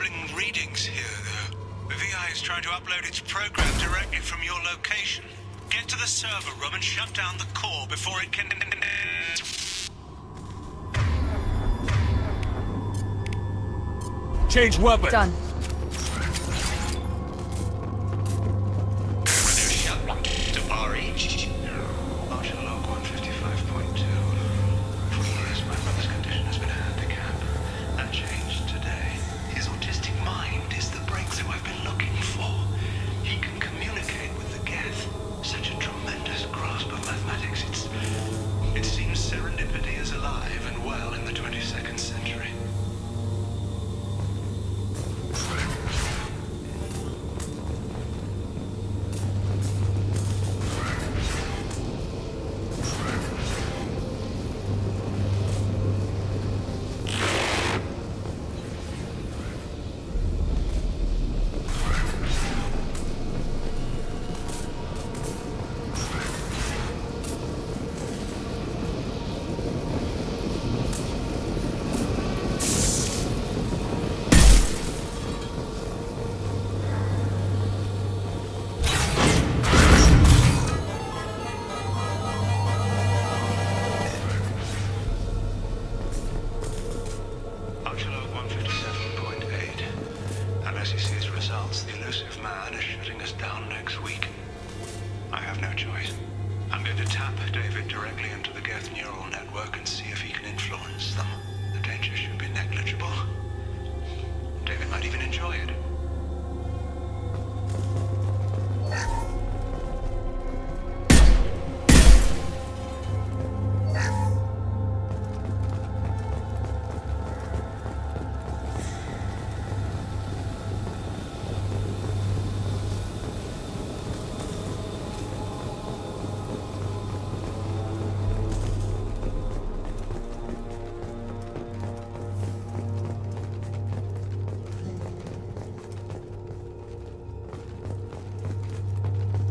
troubling readings here, though. The VI is trying to upload its program directly from your location. Get to the server room and shut down the core before it can... Change weapon. Done.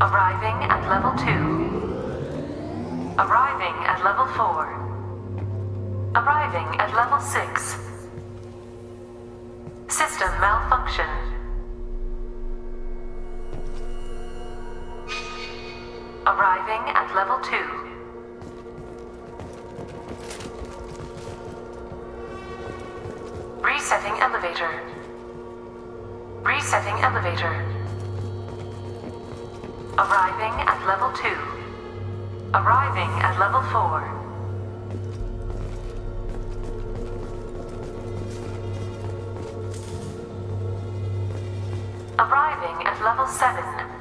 Arriving at level 2. Arriving at level 4. Arriving at level 6. System malfunction. Arriving at level 2. Resetting elevator. Resetting elevator. Arriving at level 2. Arriving at level 4. Arriving at level 7.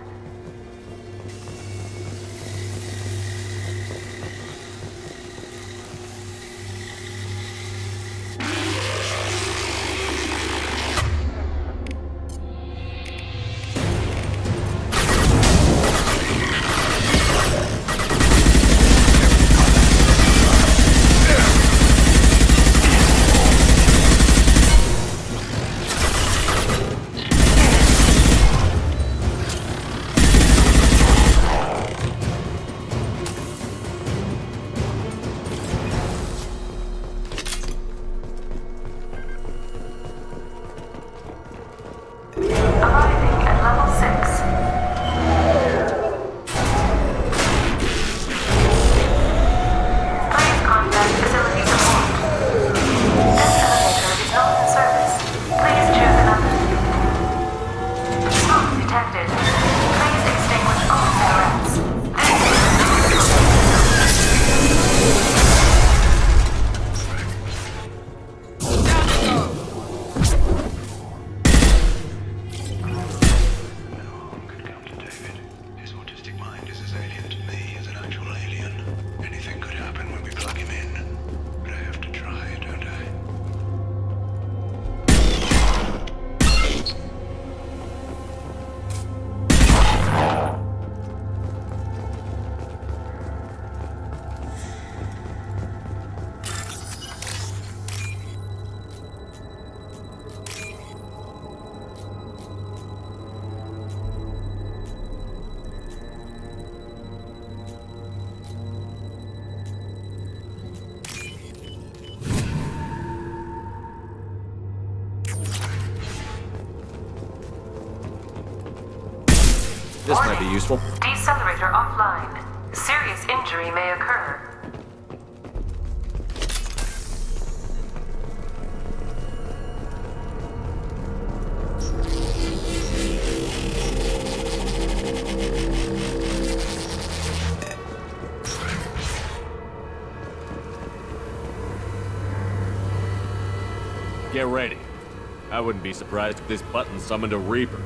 This might be useful. Decelerator offline. Serious injury may occur. Get ready. I wouldn't be surprised if this button summoned a Reaper.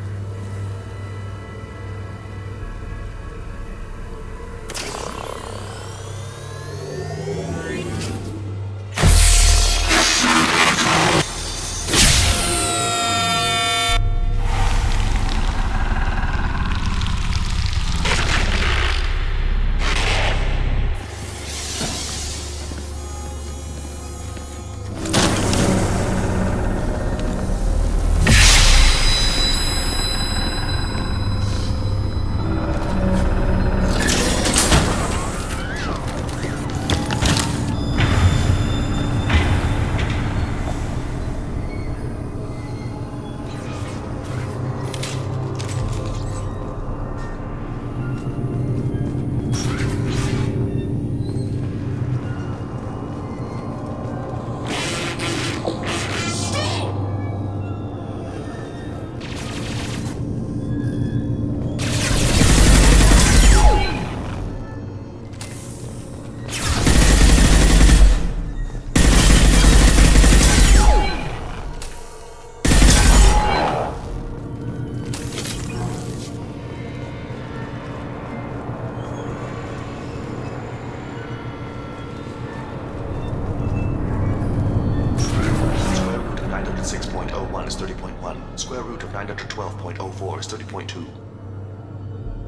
Square root of 912.04 is 30.2.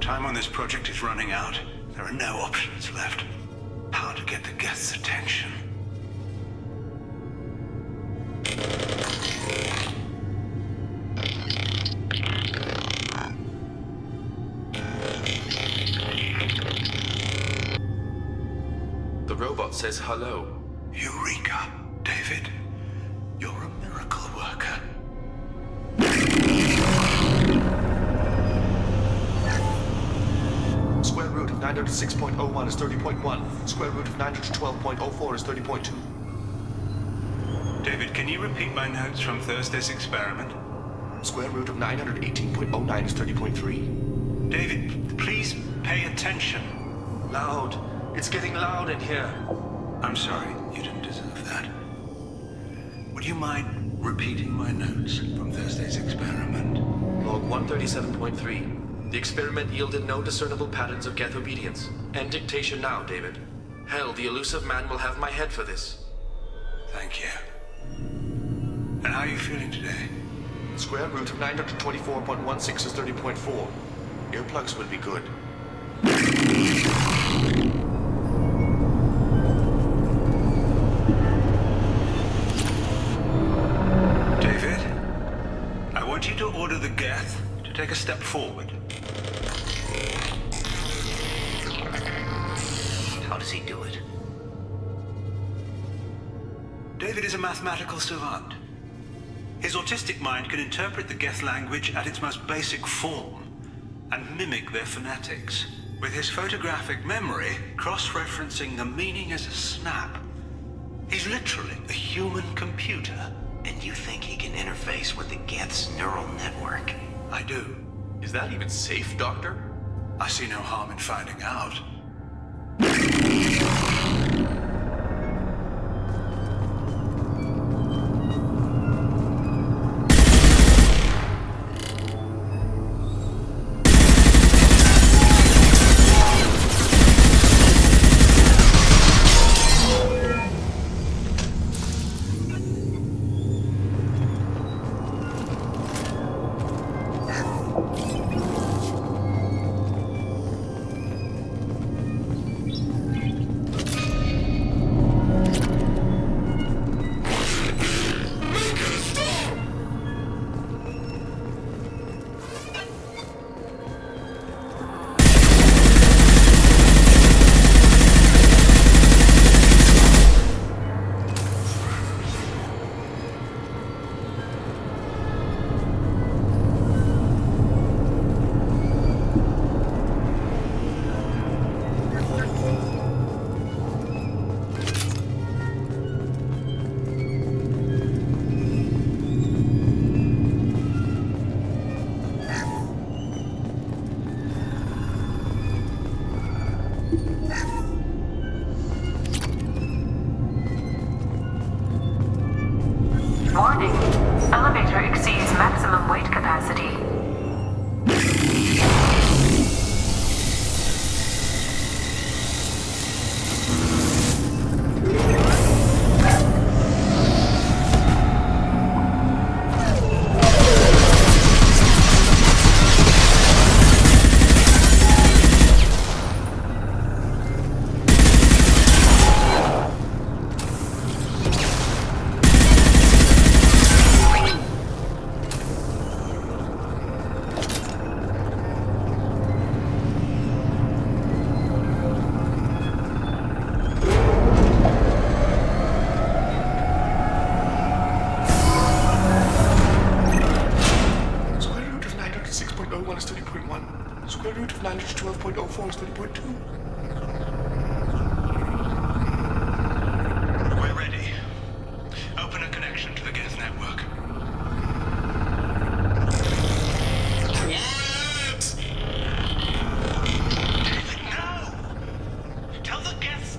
Time on this project is running out. There are no options left. How to get the Geth's attention? The robot says hello. Eureka, David. You're a miracle worker. Square root of 906.01 is 30.1. Square root of 912.04 is 30.2. David, can you repeat my notes from Thursday's experiment? Square root of 918.09 is 30.3. David, please pay attention. Loud. It's getting loud in here. I'm sorry, you didn't deserve that. Would you mind repeating my notes from Thursday's experiment? Log 137.3. The experiment yielded no discernible patterns of Geth obedience. End dictation now, David. Hell, the elusive man will have my head for this. Thank you. And how are you feeling today? Square root of 924.16 is 30.4. Earplugs would be good. David, I want you to order the Geth to take a step forward. How does he do it? David is a mathematical savant. His autistic mind can interpret the Geth language at its most basic form and mimic their phonetics, with his photographic memory cross-referencing the meaning as a snap. He's literally a human computer. And you think he can interface with the Geth's neural network? I do. Is that even safe, Doctor? I see no harm in finding out.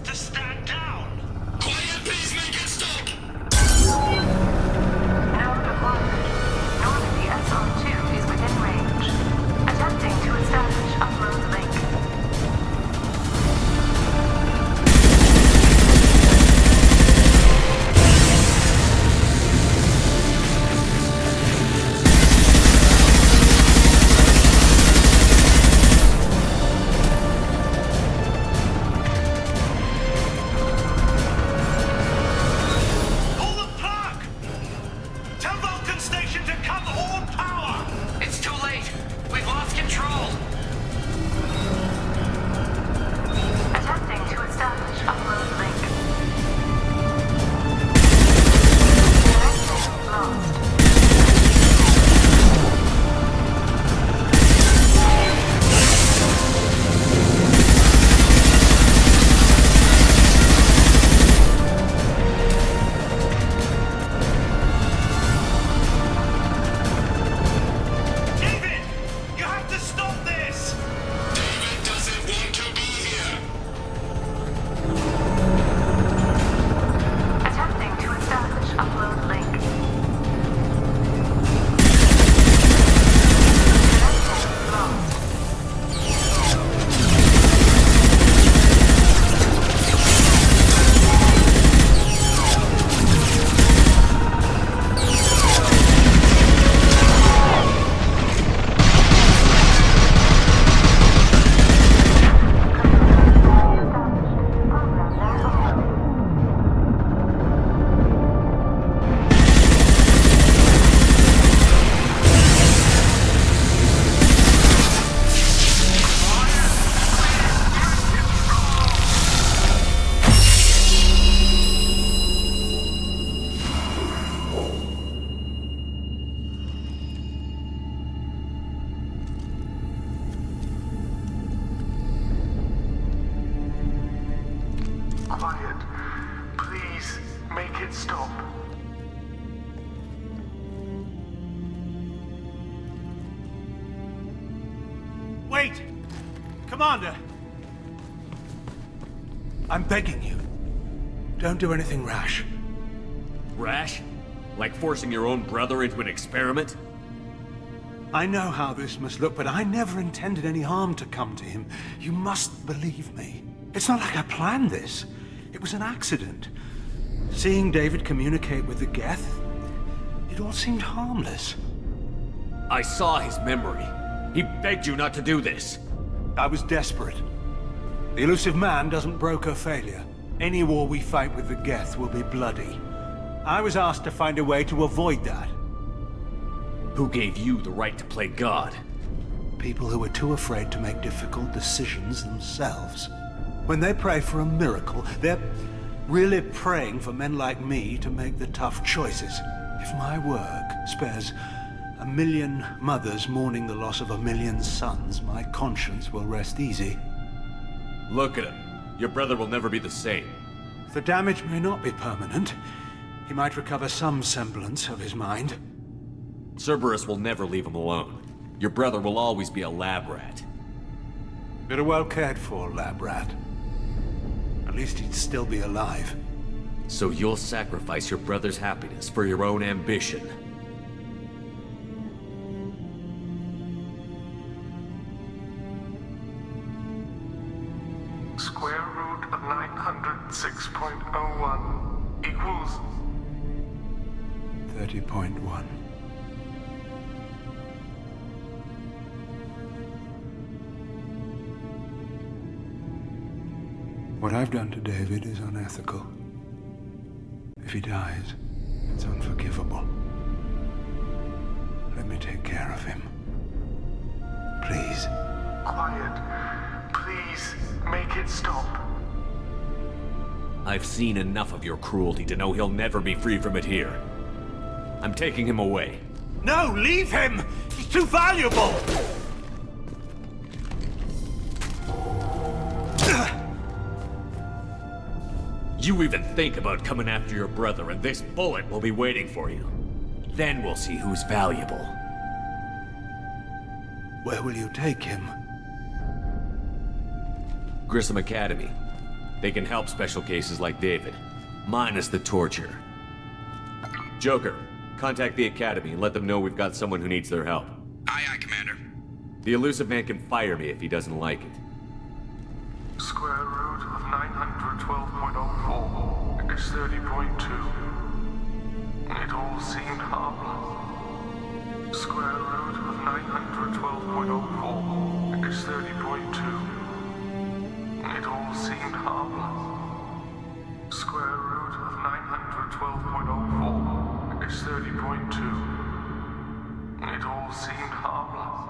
to stand down! Quiet, please make it stop! Node acquired. Normandy SR2 is within range. Attempting to establish upload link. Pull the plug! Tell Vulcan Station to come all power! It's too late. We've lost control. Attempting to establish upload link. Connection lost. David! You have to stop this! David doesn't want to be here! Attempting to establish upload link. Connection lost. Program now open. Quiet. Please make it stop. Wait! Commander! I'm begging you. Don't do anything rash. Rash? Like forcing your own brother into an experiment? I know how this must look, but I never intended any harm to come to him. You must believe me. It's not like I planned this. It was an accident. Seeing David communicate with the Geth, it all seemed harmless. I saw his memory. He begged you not to do this. I was desperate. The elusive man doesn't broker failure. Any war we fight with the Geth will be bloody. I was asked to find a way to avoid that. Who gave you the right to play God? People who are too afraid to make difficult decisions themselves. When they pray for a miracle, they're really praying for men like me to make the tough choices. If my work spares 1 million mothers mourning the loss of 1 million sons, my conscience will rest easy. Look at him. Your brother will never be the same. The damage may not be permanent. He might recover some semblance of his mind. Cerberus will never leave him alone. Your brother will always be a lab rat. You're a well cared for lab rat. At least he'd still be alive. So you'll sacrifice your brother's happiness for your own ambition. Square root of 906.01 equals 30.1. What I've done to David is unethical. If he dies, it's unforgivable. Let me take care of him. Please. quiet. Please make it stop. I've seen enough of your cruelty to know he'll never be free from it here. I'm taking him away. No, leave him! He's too valuable! You even think about coming after your brother, and this bullet will be waiting for you. Then we'll see who's valuable. Where will you take him? Grissom Academy. They can help special cases like David, minus the torture. Joker, contact the Academy and let them know we've got someone who needs their help. Aye, aye, Commander. The elusive man can fire me if he doesn't like it. Square root of 912.04 is 30.2. It all seemed harmless. Square root of 912.04 is 30.2. It all seemed harmless. Square root of 912.04 is 30.2. It all seemed harmless.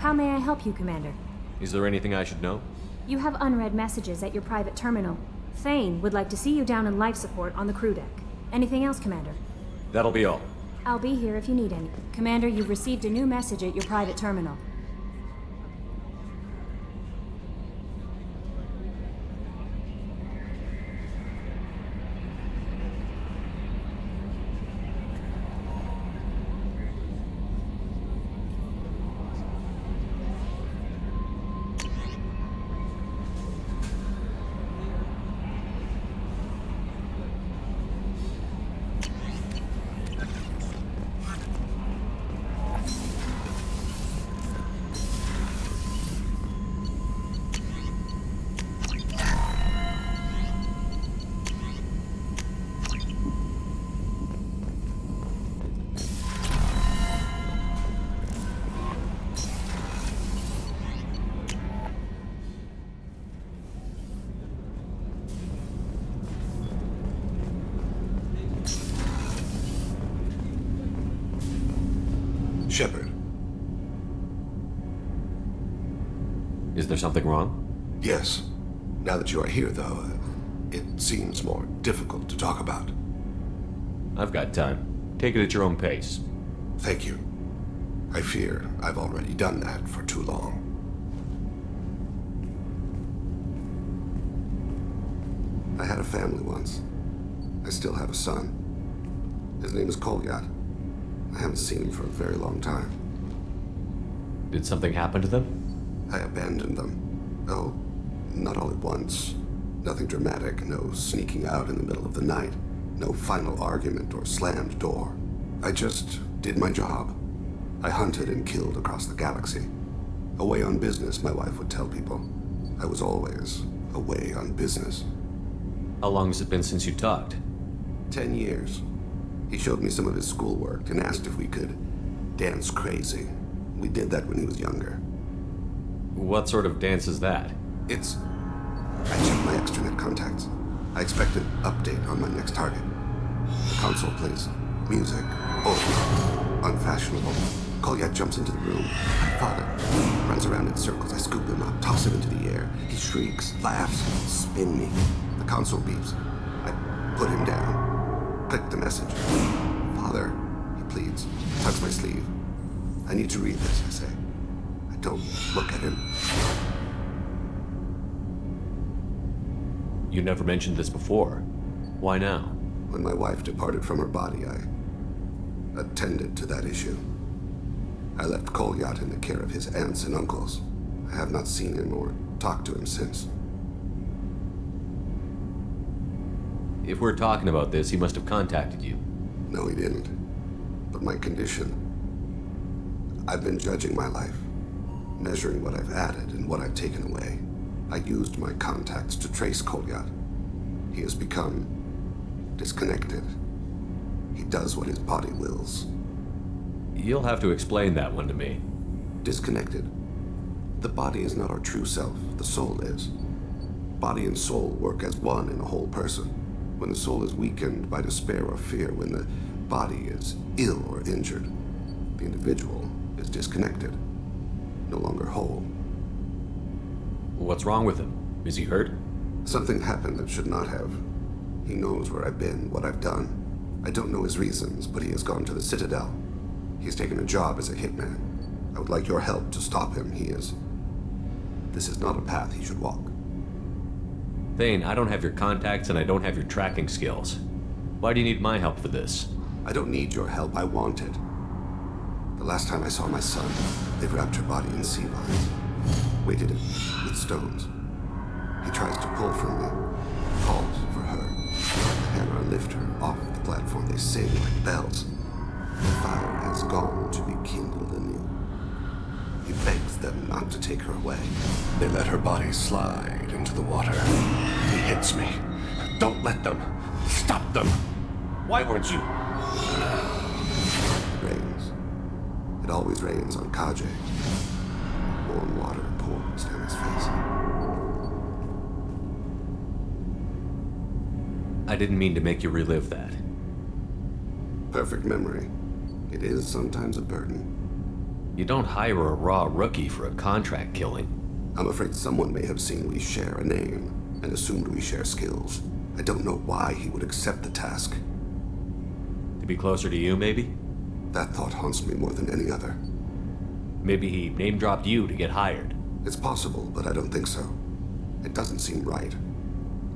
How may I help you, Commander? Is there anything I should know? You have unread messages at your private terminal. Thane would like to see you down in life support on the crew deck. Anything else, Commander? That'll be all. I'll be here if you need any. Commander, you've received a new message at your private terminal. Shepard. Is there something wrong? Yes. Now that you are here, though, it seems more difficult to talk about. I've got time. Take it at your own pace. Thank you. I fear I've already done that for too long. I had a family once. I still have a son. His name is Kolyat. I haven't seen him for a very long time. Did something happen to them? I abandoned them. Oh, not all at once. Nothing dramatic, no sneaking out in the middle of the night, no final argument or slammed door. I just did my job. I hunted and killed across the galaxy. Away on business, my wife would tell people. I was always away on business. How long has it been since you talked? 10 years. He showed me some of his schoolwork and asked if we could dance crazy. We did that when he was younger. What sort of dance is that? I checked my extranet contacts. I expect an update on my next target. The console plays music, old, unfashionable. Kolyat jumps into the room. My father runs around in circles. I scoop him up, toss him into the air. He shrieks, laughs, spin me. The console beeps. I put him down. Click the message. Father, he pleads, tugs my sleeve. I need to read this, I say. I don't look at him. You never mentioned this before. Why now? When my wife departed from her body, I attended to that issue. I left Kolyat in the care of his aunts and uncles. I have not seen him or talked to him since. If we're talking about this, he must have contacted you. No, he didn't. But my condition... I've been judging my life, measuring what I've added and what I've taken away. I used my contacts to trace Kolyat. He has become disconnected. He does what his body wills. You'll have to explain that one to me. Disconnected. The body is not our true self, the soul is. Body and soul work as one in a whole person. When the soul is weakened by despair or fear, when the body is ill or injured, the individual is disconnected, no longer whole. What's wrong with him? Is he hurt? Something happened that should not have. He knows where I've been, what I've done. I don't know his reasons, but he has gone to the Citadel. He's taken a job as a hitman. I would like your help to stop him. He is This is not a path he should walk. Thane, I don't have your contacts and I don't have your tracking skills. Why do you need my help for this? I don't need your help, I want it. The last time I saw my son, they wrapped her body in sea vines, weighted it with stones. He tries to pull from me, calls for her. The hammer lift her off the platform, they sing like bells. The fire has gone to be kindled anew. He begs them not to take her away. They let her body slide into the water. He hits me. Don't let them. Stop them. Why weren't you? It rains. It always rains on Kaje. Warm water pours down his face. I didn't mean to make you relive that. Perfect memory. It is sometimes a burden. You don't hire a raw rookie for a contract killing. I'm afraid someone may have seen we share a name and assumed we share skills. I don't know why he would accept the task. To be closer to you, maybe? That thought haunts me more than any other. Maybe he name-dropped you to get hired. It's possible, but I don't think so. It doesn't seem right.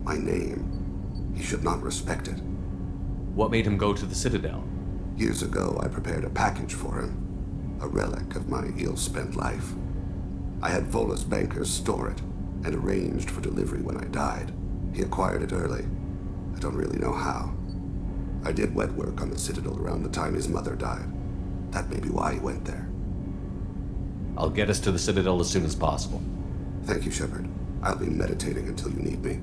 My name. He should not respect it. What made him go to the Citadel? Years ago, I prepared a package for him. A relic of my ill-spent life. I had Vola's bankers store it, and arranged for delivery when I died. He acquired it early. I don't really know how. I did wet work on the Citadel around the time his mother died. That may be why he went there. I'll get us to the Citadel as soon as possible. Thank you, Shepard. I'll be meditating until you need me.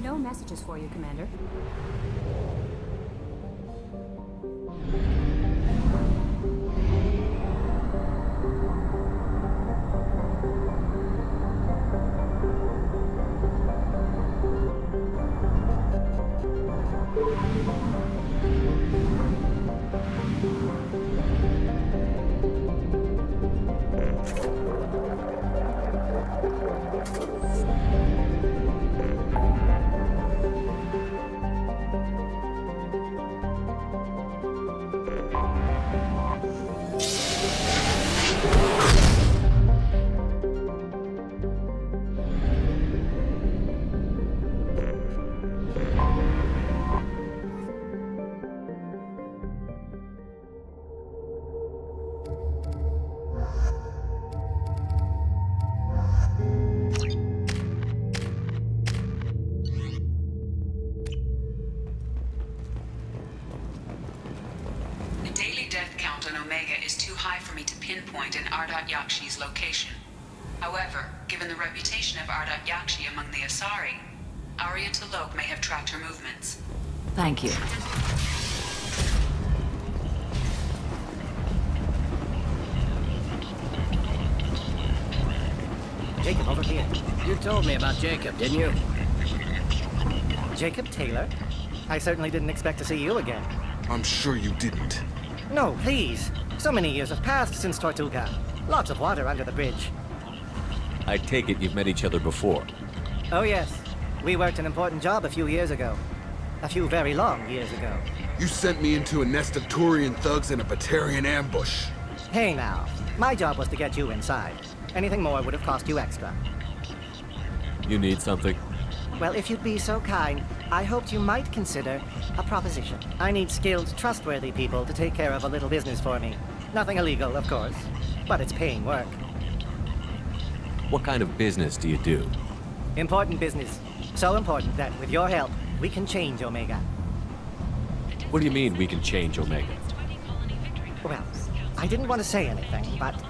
No messages for you, Commander. Pinpoint in Ardat Yakshi's location. However, given the reputation of Ardat Yakshi among the Asari, Arya T'Loak may have tracked her movements. Thank you. Jacob, over here. You told me about Jacob, didn't you? Jacob Taylor? I certainly didn't expect to see you again. I'm sure you didn't. No, please. So many years have passed since Tortuga. Lots of water under the bridge. I take it you've met each other before. Oh, yes. We worked an important job a few years ago. A few very long years ago. You sent me into a nest of Turian thugs in a Batarian ambush. Hey now, my job was to get you inside. Anything more would have cost you extra. You need something? Well, if you'd be so kind, I hoped you might consider a proposition. I need skilled, trustworthy people to take care of a little business for me. Nothing illegal, of course, but it's paying work. What kind of business do you do? Important business. So important that, with your help, we can change Omega. What do you mean we can change Omega? Well, I didn't want to say anything, but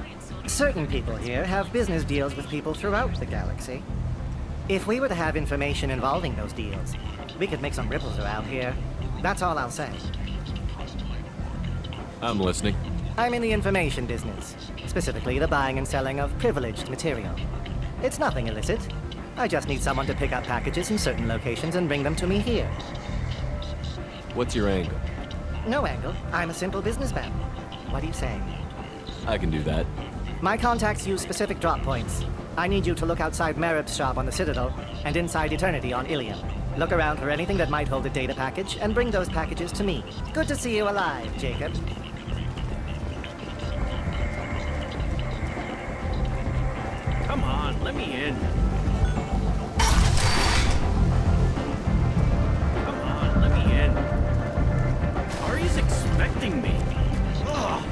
certain people here have business deals with people throughout the galaxy. If we were to have information involving those deals, we could make some ripples around here. That's all I'll say. I'm listening. I'm in the information business, specifically the buying and selling of privileged material. It's nothing illicit. I just need someone to pick up packages in certain locations and bring them to me here. What's your angle? No angle. I'm a simple businessman. What do you say? I can do that. My contacts use specific drop points. I need you to look outside Merib's shop on the Citadel and inside Eternity on Ilium. Look around for anything that might hold a data package and bring those packages to me. Good to see you alive, Jacob. Come on, let me in. Come on, let me in. Ari's expecting me. Ugh.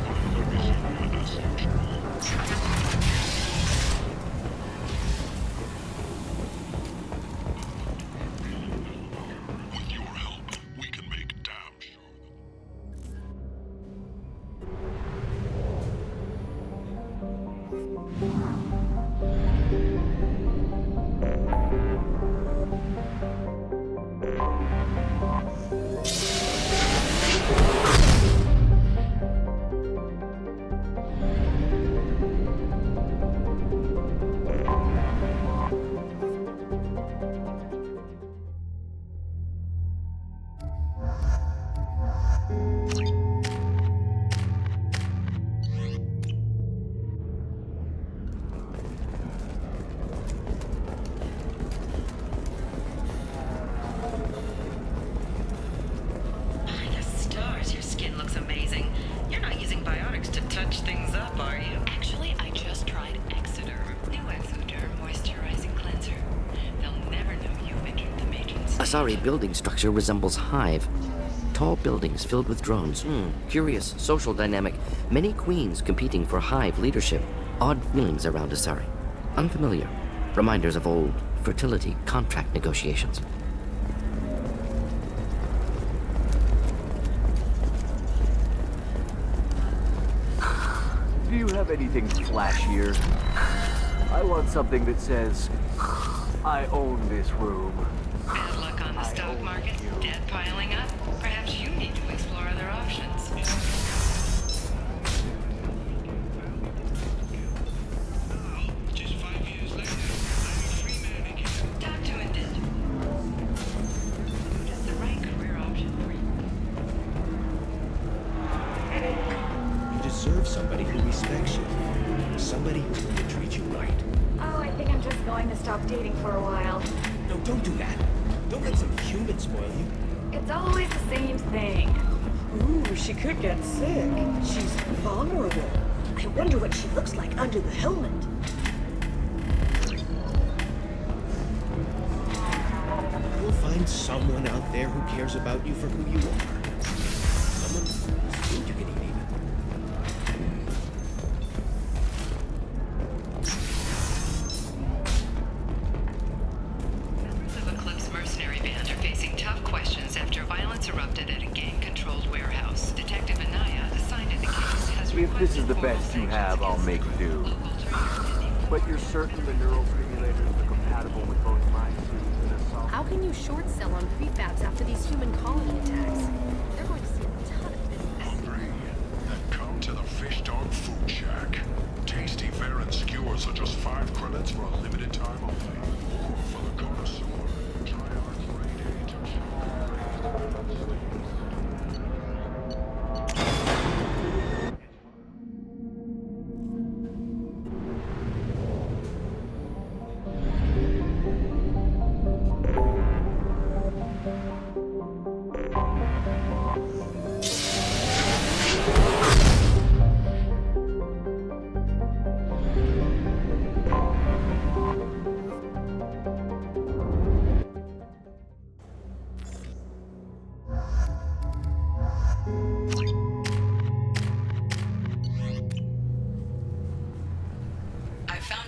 Asari building structure resembles Hive. Tall buildings filled with drones. Curious social dynamic. Many queens competing for Hive leadership. Odd feelings around Asari. Unfamiliar. Reminders of old fertility contract negotiations. Do you have anything flashier? I want something that says, I own this room. Bad luck on the stock market? Debt piling up? Perhaps you need to explore other options. Just 5 years later, I'm a free man again. Talk to it then. What is the right career option for you? You deserve somebody who respects you. Somebody who's going to treat you right. Oh, I think I'm just going to stop dating for a while. No, don't do that. Don't let some human spoil you. It's always the same thing. Ooh, she could get sick. She's vulnerable. I wonder what she looks like under the helmet. You'll find someone out there who cares about you for who you are. Someone whose food you can eat even. If this is the best you have, I'll make do. But you're certain the neural simulators are compatible with both my suits and assault? How can you short sell on prefabs after these human colony attacks? They're going to see a ton of business. Hungry? Then come to the Fish Dog Food Shack. Tasty fare and skewers are just 5 credits for a limited time only. Or for the connoisseur, try our grade A to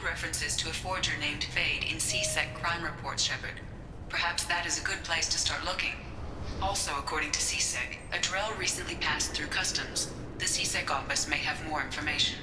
references to a forger named Fade in C-Sec crime reports, Shepard. Perhaps that is a good place to start looking. Also, according to C-Sec, a Drell recently passed through customs. The C-Sec office may have more information.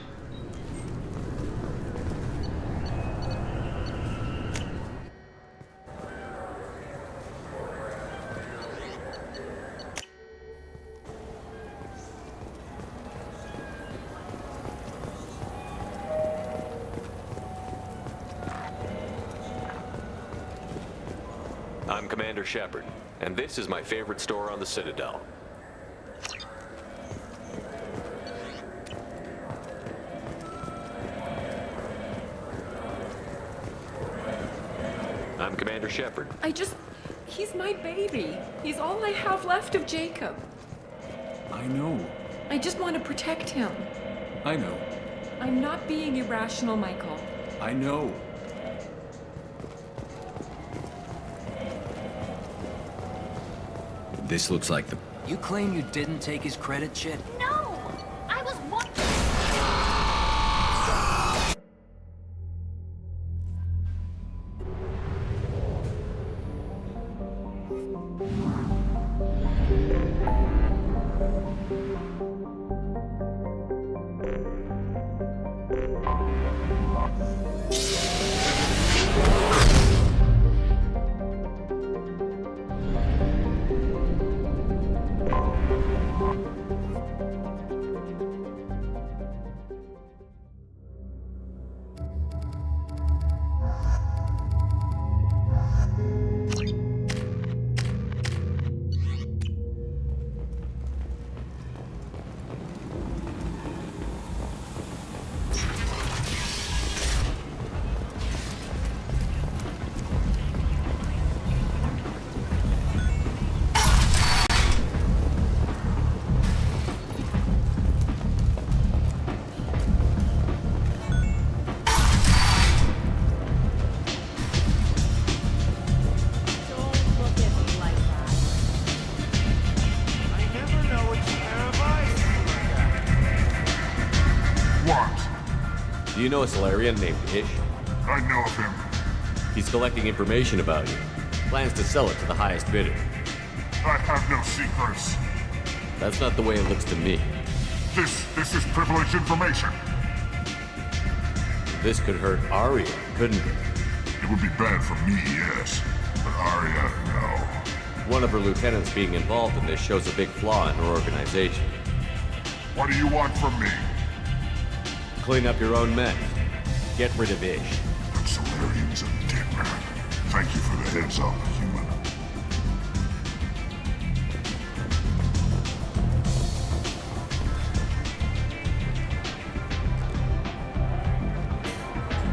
I'm Commander Shepard, and this is my favorite store on the Citadel. I'm Commander Shepard. He's my baby. He's all I have left of Jacob. I know. I just want to protect him. I know. I'm not being irrational, Michael. I know. This looks like the... You claim you didn't take his credit, Chit? No! I was watching. Do you know a Solarian named Ish? I know of him. He's collecting information about you. Plans to sell it to the highest bidder. I have no secrets. That's not the way it looks to me. This is privileged information. This could hurt Aria, couldn't it? It would be bad for me, yes. But Aria, no. One of her lieutenants being involved in this shows a big flaw in her organization. What do you want from me? Clean up your own mess. Get rid of Ish. That Solarian's a dead man. Thank you for the heads up, human.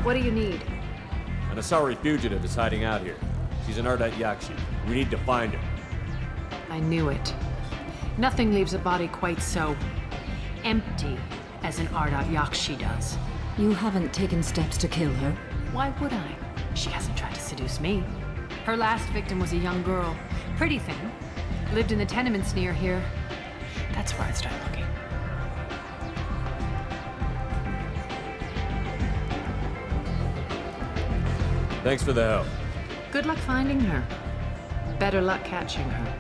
What do you need? An Asari fugitive is hiding out here. She's an Ardat Yakshi. We need to find her. I knew it. Nothing leaves a body quite so empty as an Ardat Yakshi does. You haven't taken steps to kill her? Why would I? She hasn't tried to seduce me. Her last victim was a young girl. Pretty thing. Lived in the tenements near here. That's where I'd start looking. Thanks for the help. Good luck finding her. Better luck catching her.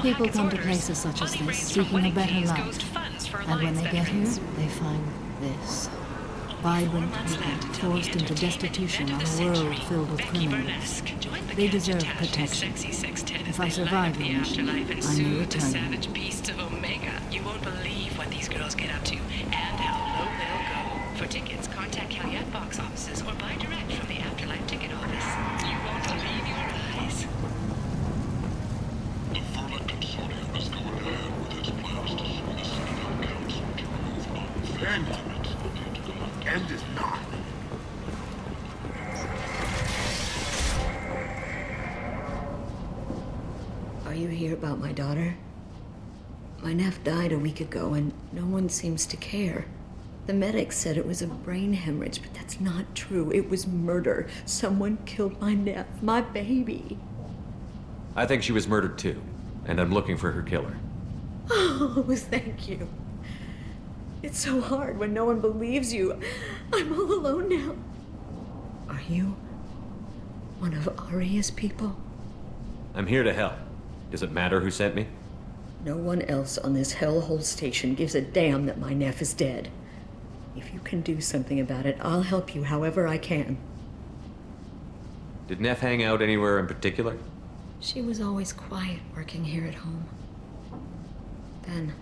People come to places such as this seeking a better life, and when they get here, they find this. Vibrant people forced into destitution on a world filled with criminals. They deserve protection. If I survive the mission, I may return. You won't believe what these girls get up to and how low they'll go. For tickets, contact Calyette box offices or buy direct from the Afterlife ticket office. You won't believe your eyes. The Vermin Consortium is going ahead with its plans to swing the Citadel Council to remove End it. End it not. Are you here about my daughter? My nephew died a week ago, and no one seems to care. The medics said it was a brain hemorrhage, but that's not true. It was murder. Someone killed my nephew, my baby. I think she was murdered too, and I'm looking for her killer. Oh, thank you. It's so hard when no one believes you. I'm all alone now. Are you one of Aria's people? I'm here to help. Does it matter who sent me? No one else on this hellhole station gives a damn that my nephew is dead. If you can do something about it, I'll help you however I can. Did Neff hang out anywhere in particular? She was always quiet working here at home. Then,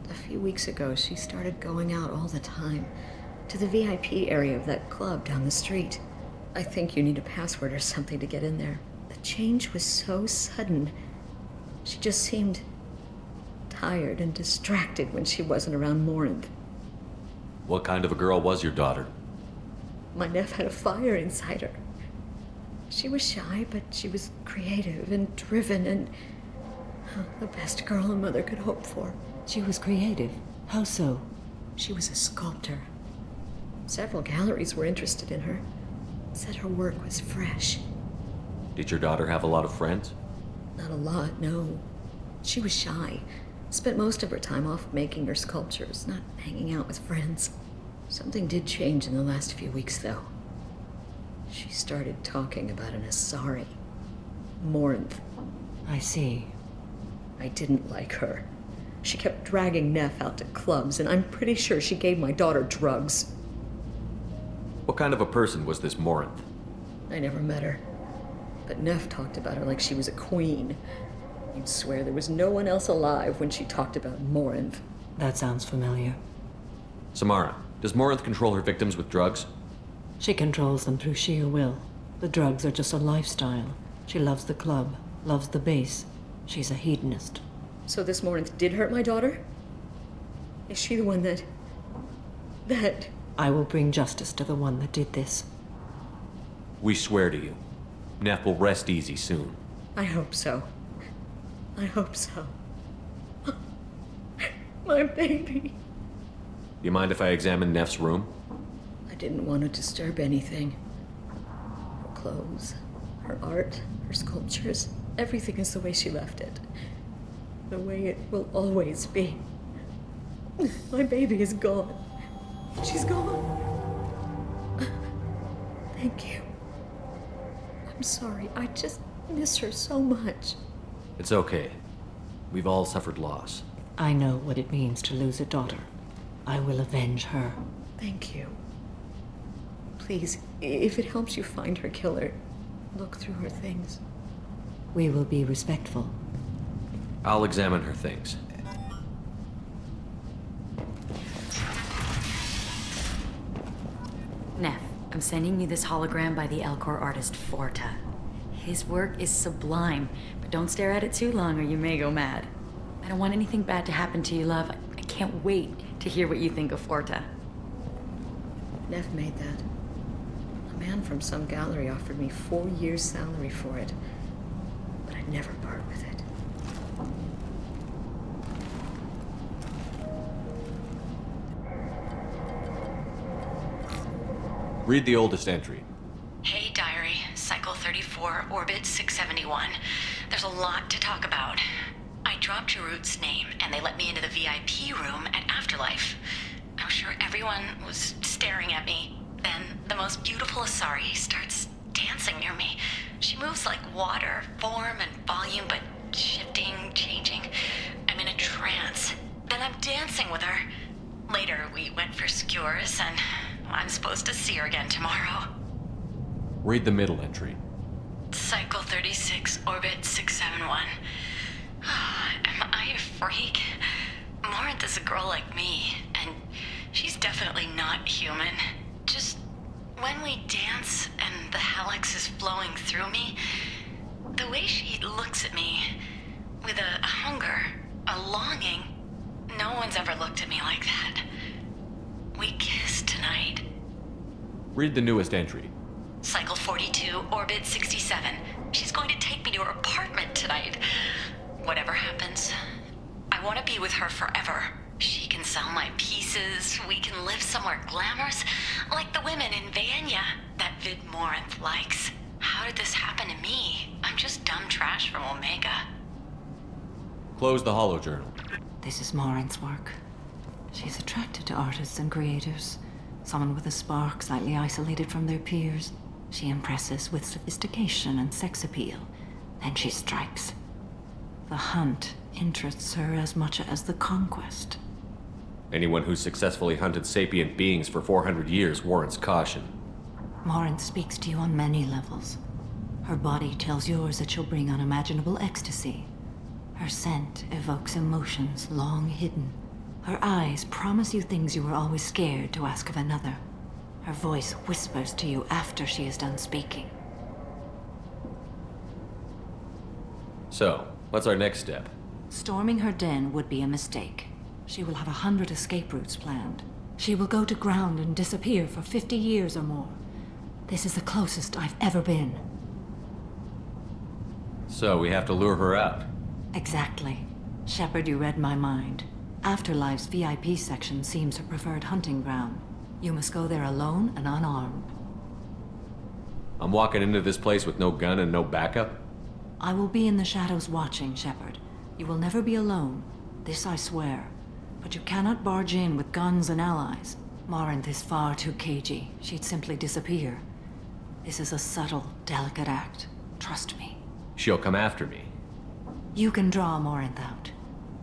a few weeks ago, she started going out all the time to the VIP area of that club down the street. I think you need a password or something to get in there. The change was so sudden. She just seemed tired and distracted when she wasn't around Morinth. What kind of a girl was your daughter? My nephew had a fire inside her. She was shy, but she was creative and driven and the best girl a mother could hope for. She was creative. How so? She was a sculptor. Several galleries were interested in her. Said her work was fresh. Did your daughter have a lot of friends? Not a lot, no. She was shy. Spent most of her time off making her sculptures, not hanging out with friends. Something did change in the last few weeks, though. She started talking about an Asari. Morinth. I see. I didn't like her. She kept dragging Neff out to clubs, and I'm pretty sure she gave my daughter drugs. What kind of a person was this Morinth? I never met her. But Neff talked about her like she was a queen. You'd swear there was no one else alive when she talked about Morinth. That sounds familiar. Samara, does Morinth control her victims with drugs? She controls them through sheer will. The drugs are just a lifestyle. She loves the club, loves the base. She's a hedonist. So this Morinth did hurt my daughter? Is she the one that... I will bring justice to the one that did this. We swear to you. Neff will rest easy soon. I hope so. I hope so. My baby. You mind if I examine Neff's room? I didn't want to disturb anything. Her clothes, her art, her sculptures, everything is the way she left it. The way it will always be. My baby is gone. She's gone. Thank you. I'm sorry. I just miss her so much. It's okay. We've all suffered loss. I know what it means to lose a daughter. I will avenge her. Thank you. Please, if it helps you find her killer, look through her things. We will be respectful. I'll examine her things. Neff, I'm sending you this hologram by the Elcor artist Forta. His work is sublime, but don't stare at it too long or you may go mad. I don't want anything bad to happen to you, love. I can't wait to hear what you think of Forta. Neff made that. A man from some gallery offered me 4 years' salary for it, but I'd never part with it. Read the oldest entry. Hey, Diary. Cycle 34, Orbit 671. There's a lot to talk about. I dropped Jarut's name, and they let me into the VIP room at Afterlife. I'm sure everyone was staring at me. Then the most beautiful Asari starts dancing near me. She moves like water, form and volume, but shifting, changing. I'm in a trance. Then I'm dancing with her. Later, we went for skewers, and I'm supposed to see her again tomorrow. Read the middle entry. Cycle 36, Orbit 671. Am I a freak? Morinth is a girl like me, and she's definitely not human. Just when we dance and the helix is flowing through me, the way she looks at me with a hunger, a longing, no one's ever looked at me like that. We kissed tonight. Read the newest entry. Cycle 42, Orbit 67. She's going to take me to her apartment tonight. Whatever happens, I want to be with her forever. She can sell my pieces. We can live somewhere glamorous, like the women in Vanya that Vid Morinth likes. How did this happen to me? I'm just dumb trash from Omega. Close the holojournal. This is Morinth's work. She's attracted to artists and creators. Someone with a spark, slightly isolated from their peers. She impresses with sophistication and sex appeal. Then she strikes. The hunt interests her as much as the conquest. Anyone who's successfully hunted sapient beings for 400 years warrants caution. Morinth speaks to you on many levels. Her body tells yours that she'll bring unimaginable ecstasy. Her scent evokes emotions long hidden. Her eyes promise you things you were always scared to ask of another. Her voice whispers to you after she is done speaking. So, what's our next step? Storming her den would be a mistake. She will have 100 escape routes planned. She will go to ground and disappear for 50 years or more. This is the closest I've ever been. So, we have to lure her out. Exactly. Shepard, you read my mind. Afterlife's VIP section seems her preferred hunting ground. You must go there alone and unarmed. I'm walking into this place with no gun and no backup? I will be in the shadows watching, Shepard. You will never be alone. This I swear. But you cannot barge in with guns and allies. Morinth is far too cagey. She'd simply disappear. This is a subtle, delicate act. Trust me. She'll come after me. You can draw Morinth out.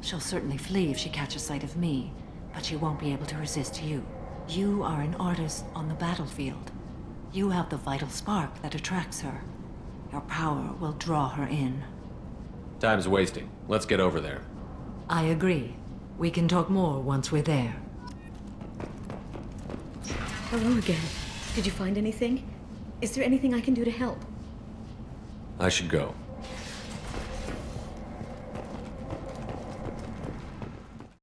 She'll certainly flee if she catches sight of me, but she won't be able to resist you. You are an artist on the battlefield. You have the vital spark that attracts her. Your power will draw her in. Time's wasting. Let's get over there. I agree. We can talk more once we're there. Hello again. Did you find anything? Is there anything I can do to help? I should go.